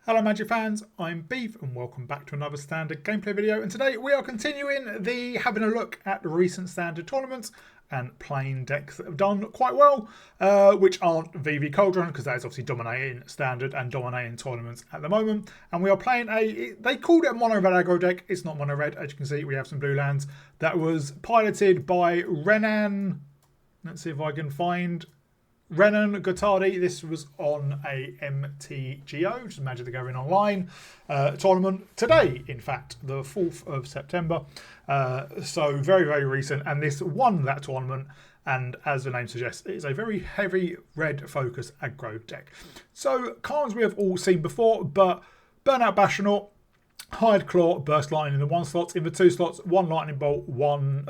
Hello Magic fans, I'm Beef and welcome back to another standard gameplay video, and today we are continuing having a look at the recent standard tournaments and playing decks that have done quite well, which aren't VV Cauldron because that is obviously dominating standard and dominating tournaments at the moment. And we are playing they called it a mono red aggro deck. It's not mono red, as you can see we have some blue lands. That was piloted by Renan. Let's see if I can find Renan Gottardi. This was on a MTGO, just Magic the Gathering Online tournament today, in fact, the 4th of September. So very, very recent, and this won that tournament. And as the name suggests, it's a very heavy red focus aggro deck. So cards we have all seen before, but Burnout Bastionaut, Hired Claw, Burst Lightning in the 1 slot, in the 2 slots, 1 Lightning Bolt, 1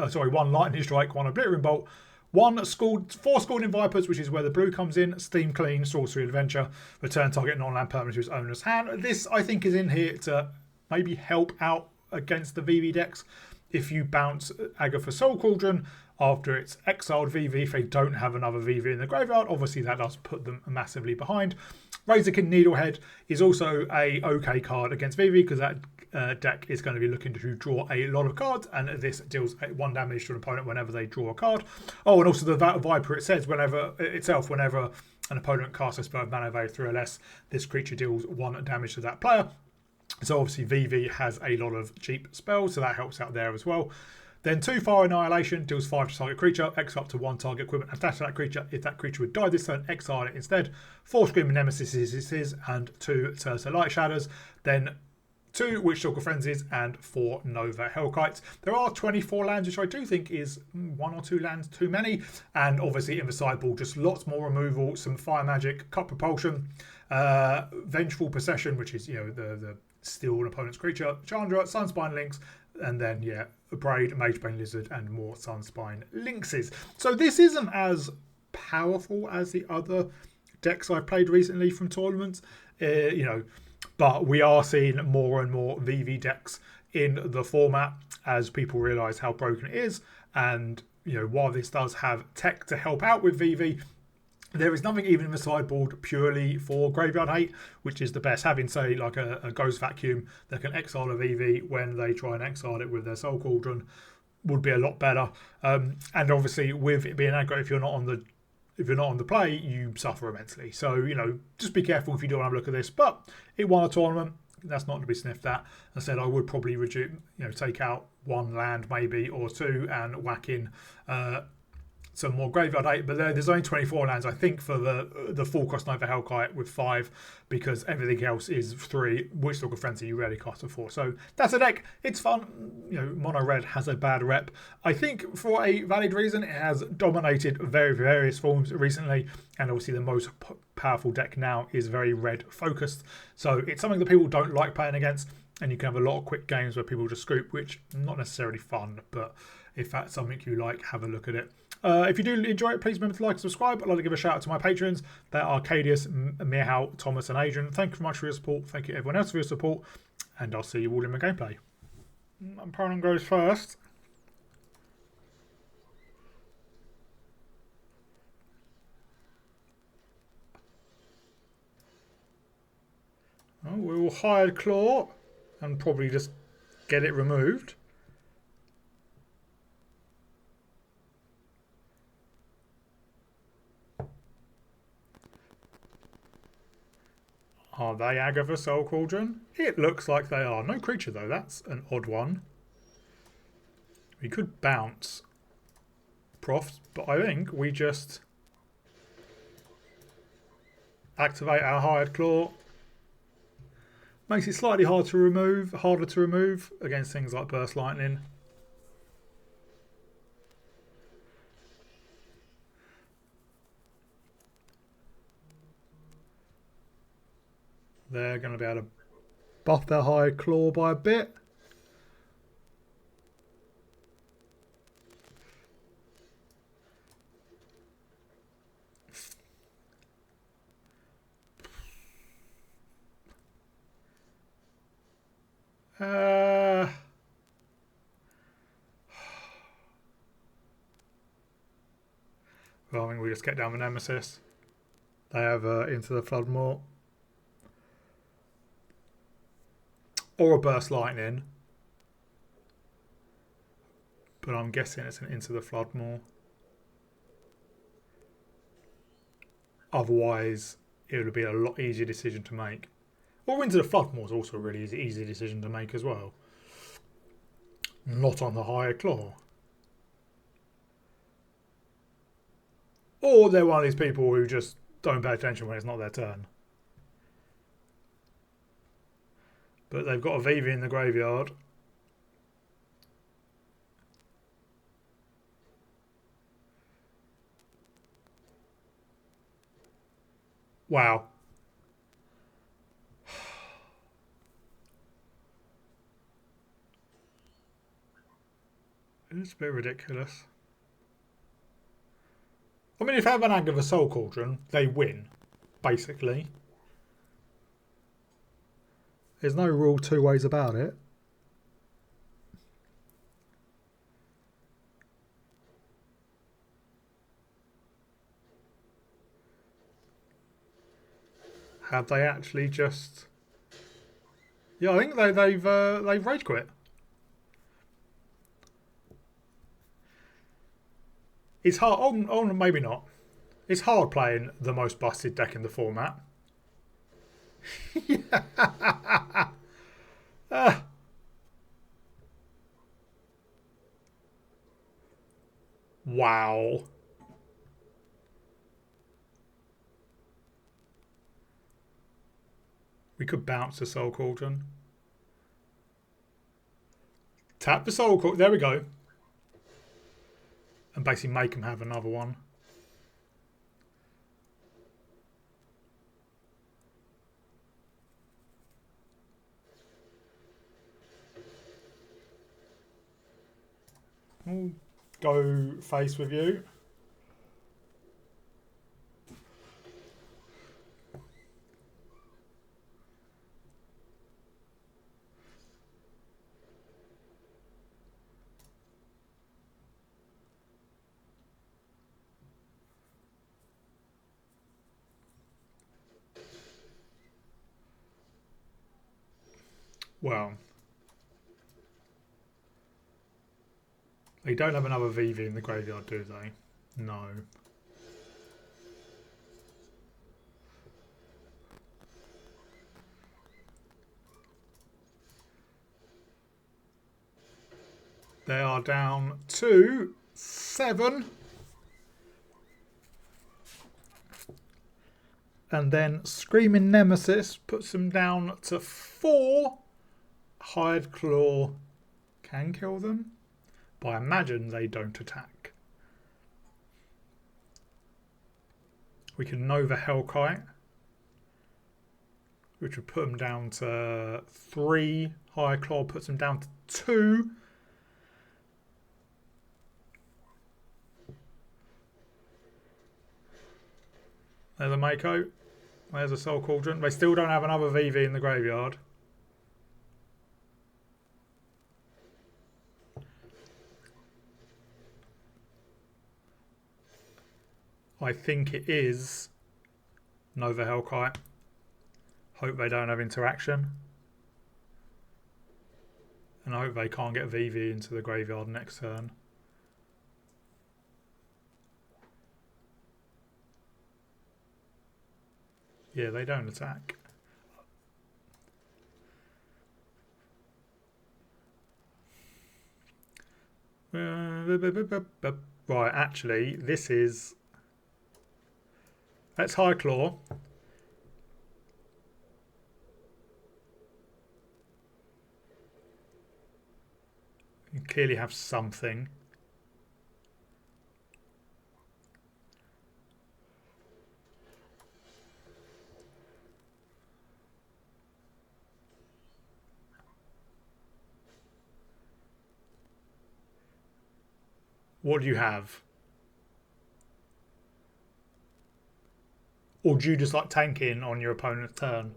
Lightning Strike, 1 Obliterating Bolt, 4 Scalding Vipers, which is where the blue comes in, Steam Clean, Sorcery Adventure, return target non-land permanent to its owner's hand. This, I think, is in here to maybe help out against the VV decks. If you bounce Aggro for Soul Cauldron after it's exiled VV, if they don't have another VV in the graveyard, obviously that does put them massively behind. Razorkin Needlehead is also a okay card against VV because that deck is going to be looking to draw a lot of cards, and this deals 1 damage to an opponent whenever they draw a card. Oh, and also the Viper, it says whenever an opponent casts a spell of mana value 3 or less, this creature deals 1 damage to that player. So obviously VV has a lot of cheap spells, so that helps out there as well. Then 2 Fire Annihilation deals 5 to target creature, exile up to 1 target equipment attached to that creature. If that creature would die this turn, exile it instead. 4 Screaming Nemesis and 2 Turtle Light Shadows. Then 2 Witch Talker Frenzies and 4 Nova Hellkites. There are 24 lands, which I do think is 1 or 2 lands too many. And obviously in the sideboard, just lots more removal, some Fire Magic, Cut Propulsion, Vengeful Possession, which is, the steal an opponent's creature, Chandra, Sunspine Lynx, and then, Braid, Magebane Lizard, and more Sunspine Lynxes. So this isn't as powerful as the other decks I've played recently from tournaments, but we are seeing more and more VV decks in the format as people realise how broken it is. And, while this does have tech to help out with VV, there is nothing even in the sideboard purely for Graveyard Hate, which is the best. Having, say, like a Ghost Vacuum that can exile a VV when they try and exile it with their Soul Cauldron would be a lot better. And obviously, with it being aggro, if you're not on the play, you suffer immensely. So, just be careful if you don't have a look at this. But it won a tournament. That's not to be sniffed at. I said I would probably reduce, take out 1 land maybe or 2 and whack in some more Graveyard Hate, but there's only 24 lands, I think, for the full cost Nova Hellkite with 5, because everything else is 3. Witch Talker Frenzy, you rarely cost a 4. So that's a deck. It's fun. Mono Red has a bad rep. I think for a valid reason, it has dominated various forms recently, and obviously the most powerful deck now is very red focused. So it's something that people don't like playing against, and you can have a lot of quick games where people just scoop, which is not necessarily fun, but if that's something you like, have a look at it. If you do enjoy it, please remember to like and subscribe. I'd like to give a shout out to my patrons. They are Cadius, Meow, Thomas and Adrian. Thank you very much for your support. Thank you everyone else for your support. And I'll see you all in my gameplay. Opponent goes first. Oh, we will Hired Claw and probably just get it removed. Are they Aggro for Soul Cauldron? It looks like they are. No creature though, that's an odd one. We could bounce Profs, but I think we just activate our Hired Claw. Makes it slightly harder to remove against things like Burst Lightning. They're going to be able to buff their Hired Claw by a bit. Well, I think we just get down with Nemesis. They have Into the Floodmore. or a Burst Lightning. But I'm guessing it's an Into the Flood more. Otherwise, it would be a lot easier decision to make. Or Into the Flood more is also a really easy decision to make as well. Not on the higher claw. Or they're one of these people who just don't pay attention when it's not their turn. But they've got a VV in the graveyard. Wow. It's a bit ridiculous. I mean, if they have an Aggro of a Soul Cauldron, they win, basically. There's no real two ways about it. Have they actually just? Yeah, I think they've rage quit. It's hard. Oh, maybe not. It's hard playing the most busted deck in the format. Wow. We could bounce the Soul Cauldron. Tap the Soul Cauldron. There we go. And basically make them have another one. We'll go face with you. Well, they don't have another VV in the graveyard, do they? No. They are down to 7. And then Screaming Nemesis puts them down to 4. Hired Claw can kill them, but I imagine they don't attack. We can Nova Hellkite, which would put them down to 3. Hired Claw puts them down to 2. There's a Mako. There's a Soul Cauldron. They still don't have another VV in the graveyard. I think it is Nova Hellkite. Hope they don't have interaction. And I hope they can't get VV into the graveyard next turn. Yeah, they don't attack. Right, actually, this is... Let's High Claw. You clearly have something. What do you have? Or do you just like tanking on your opponent's turn?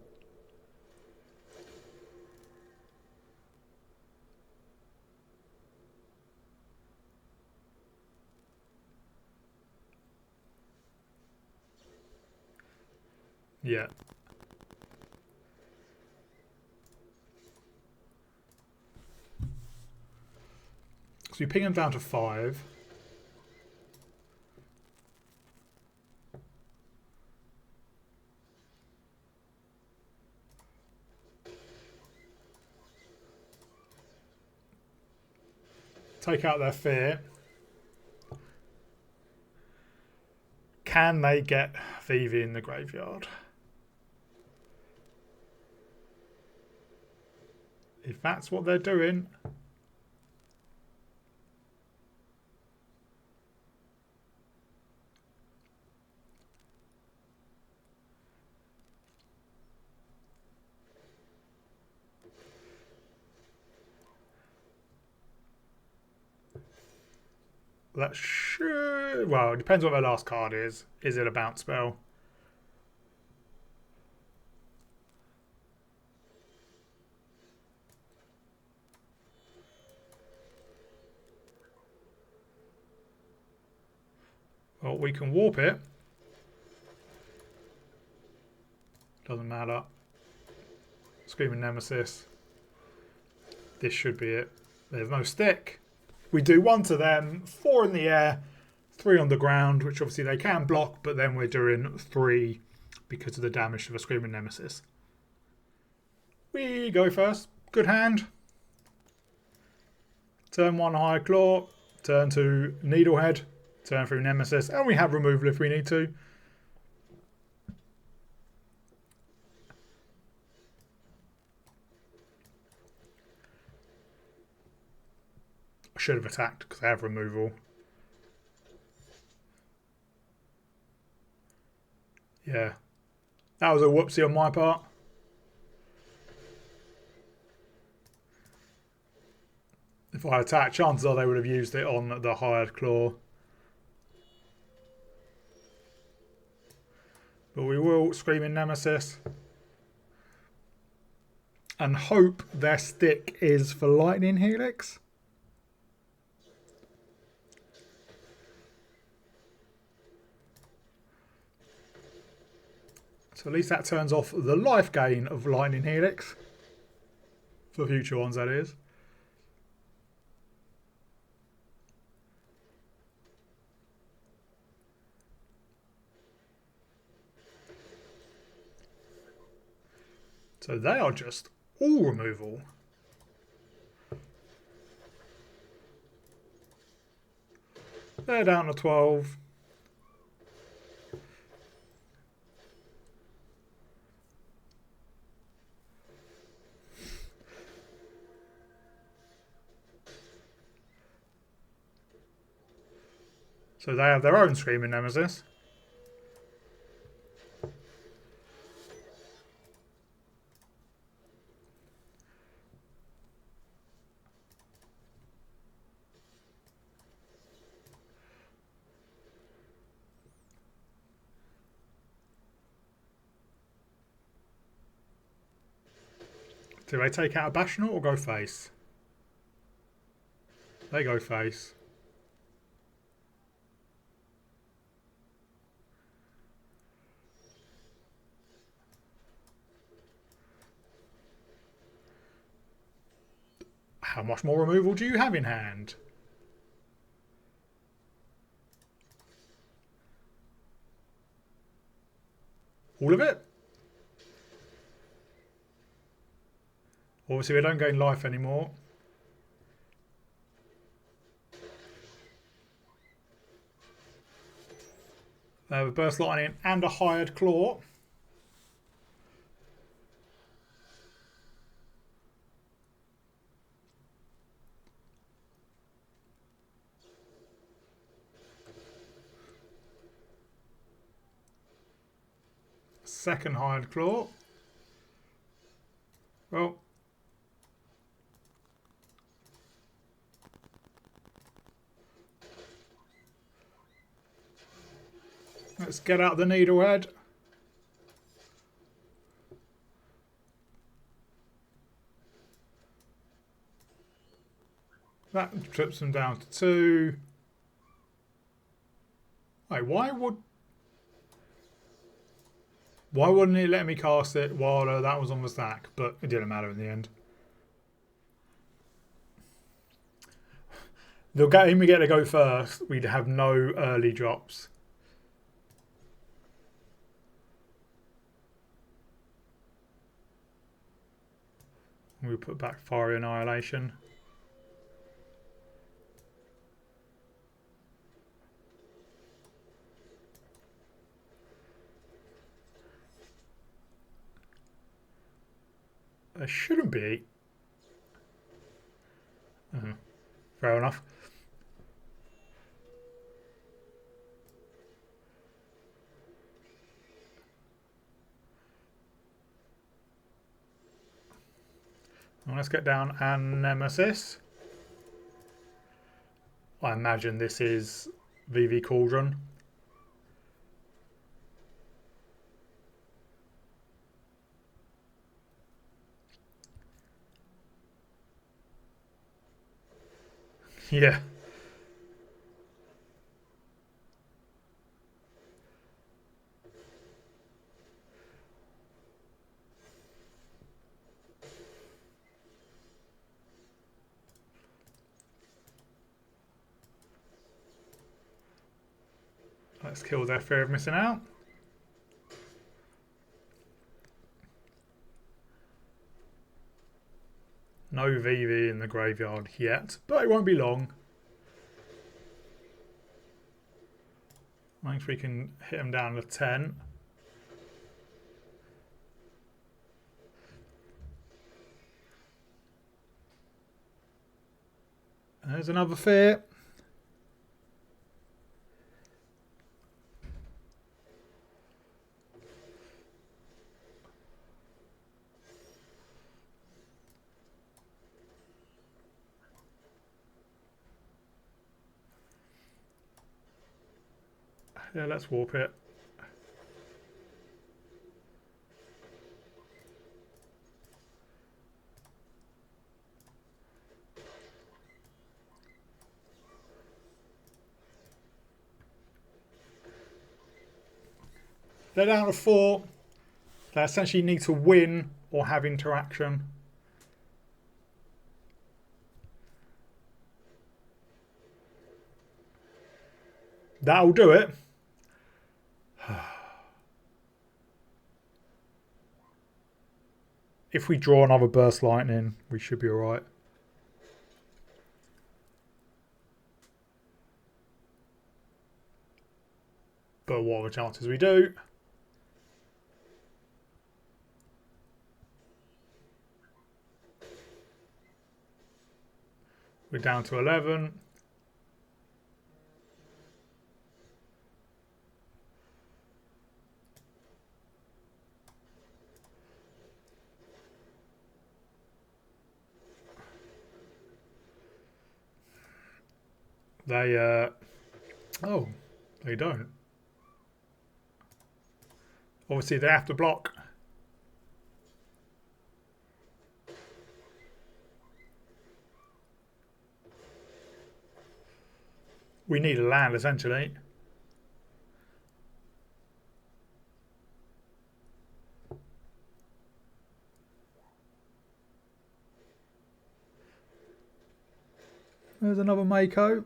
Yeah. we ping them down to 5. Take out their fear. Can they get Vivi in the graveyard? If that's what they're doing, that should... Well, it depends what their last card is. Is it a bounce spell? Well, we can warp it. Doesn't matter. Screaming Nemesis. This should be it. There's no stick. We do 1 to them, 4 in the air, 3 on the ground, which obviously they can block, but then we're doing 3 because of the damage to the Screaming Nemesis. We go first. Good hand. Turn 1 High Claw, turn 2 Needlehead, turn through Nemesis, and we have removal if we need to. I should have attacked because I have removal. Yeah. That was a whoopsie on my part. If I attacked, chances are they would have used it on the hired claw. But we will Screaming Nemesis. And hope their stick is for Lightning Helix. So at least that turns off the life gain of Lightning Helix. For future ones, that is. So they are just all removal. They're down to 12. So they have their own Screaming Nemesis. Do they take out a Bastional or go face? They go face. How much more removal do you have in hand? All of it? Obviously we don't gain life anymore. They have a Burst Lightning and a Hired Claw. Second Hired Claw. Well, let's get out the Needlehead. That trips them down to 2. Wait, why wouldn't it let me cast it while that was on the stack? But it didn't matter in the end. The game we get to go first, we'd have no early drops. We put back Fiery Annihilation. There shouldn't be. Fair enough. Well, let's get down and Nemesis. I imagine this is VV Cauldron. Yeah. Let's kill their fear of missing out. No VV in the graveyard yet, but it won't be long. I think we can hit them down to 10. There's another fear. Yeah, let's warp it. They're down to 4. They essentially need to win or have interaction. That'll do it. If we draw another Burst Lightning, we should be alright. But what are the chances we do? We're down to 11. They, oh, they don't. Obviously, they have to block. We need a land, essentially. There's another Mako.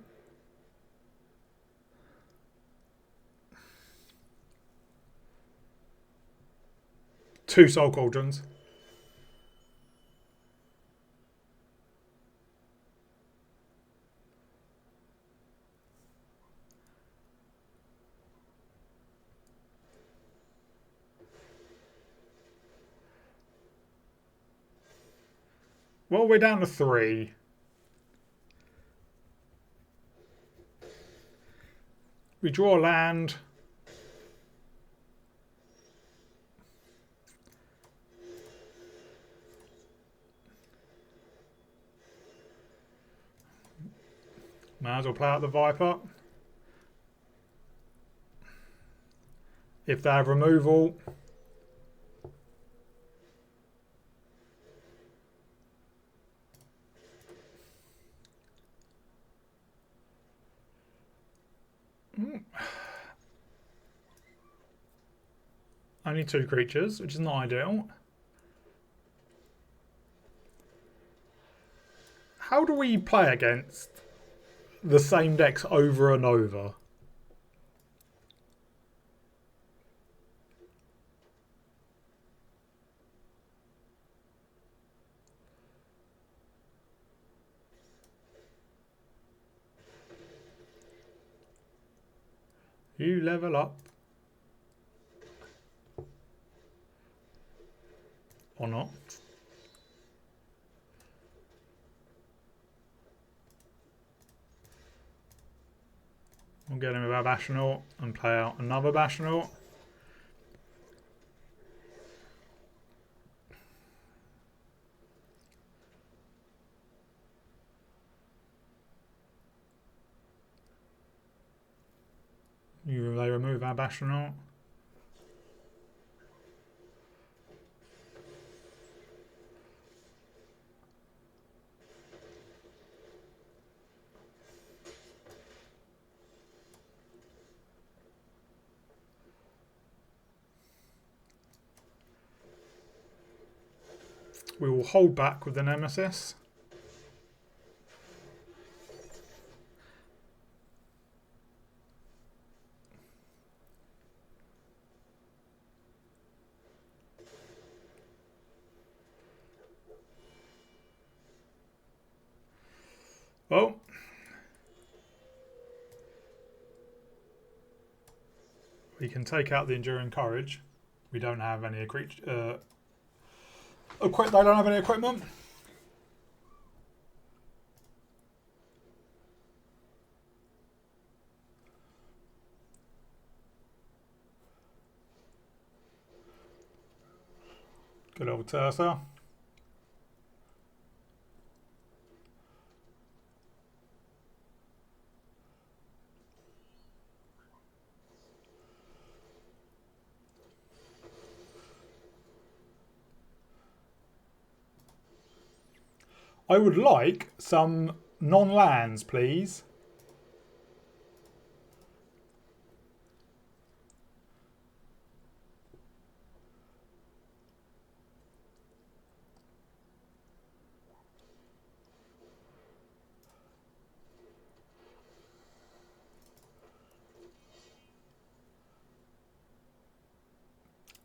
Two Soul Cauldrons. Well, we're down to 3. We draw land. Might as well play out the Viper. If they have removal. Only 2 creatures, which is not ideal. How do we play against the same decks over and over. You level up. Or not. We'll get him with our Bastionaut and play out another Bastionaut. They remove our Bastionaut. We will hold back with the Nemesis. Well, we can take out the Enduring Courage. We don't have any they don't have any equipment. Good old Tersa. I would like some non-lands, please.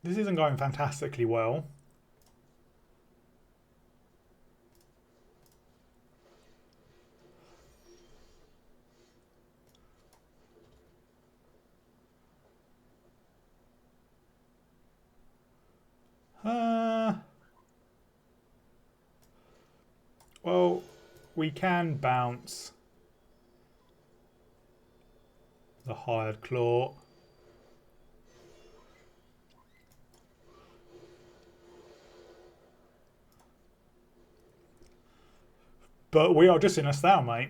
This isn't going fantastically well. Well, we can bounce the Hired Claw. But we are just in a stalemate.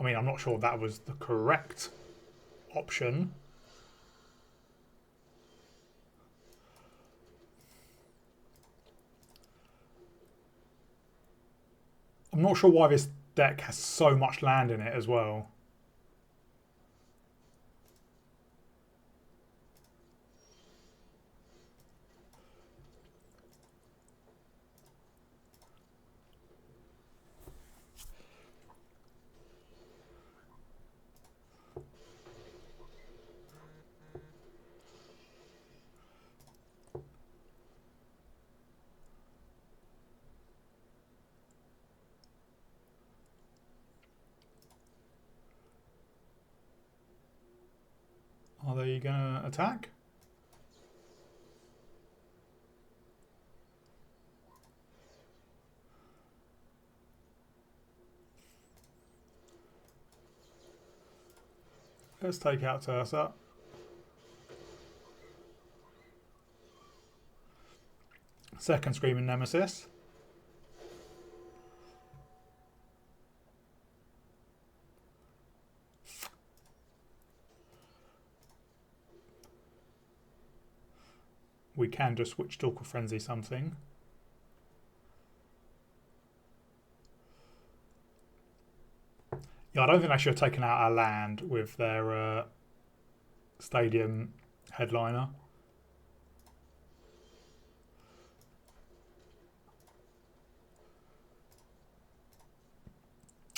I mean, I'm not sure that was the correct option. I'm not sure why this deck has so much land in it as well. Are they going to attack? Let's take out Tersa. Second Screaming Nemesis. we can just switch Stalker Frenzy something. Yeah, I don't think they should have taken out our land with their stadium headliner.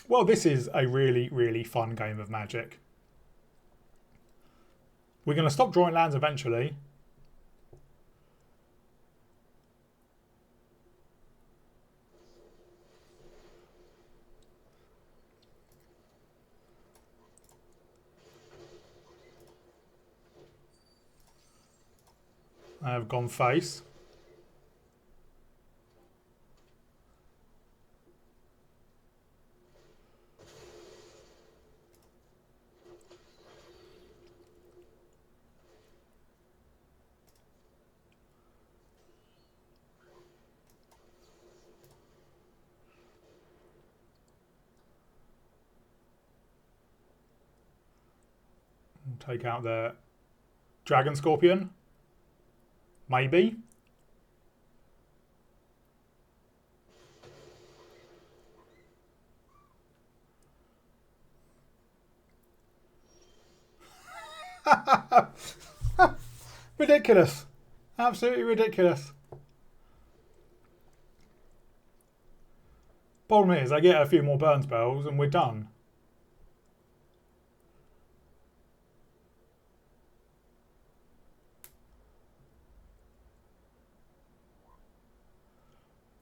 Well, this is a really, really fun game of Magic. We're going to stop drawing lands eventually. I have gone face. Take out the Dragon Scorpion. Maybe. Ridiculous. Absolutely ridiculous. Problem is, I get a few more burn spells and we're done.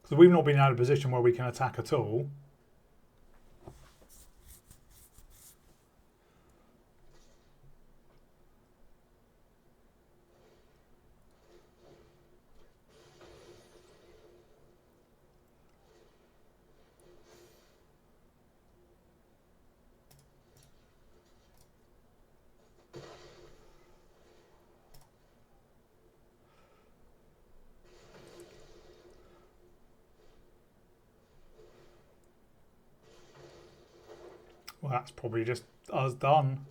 So we've not been out of a position where we can attack at all. Well, that's probably just us done.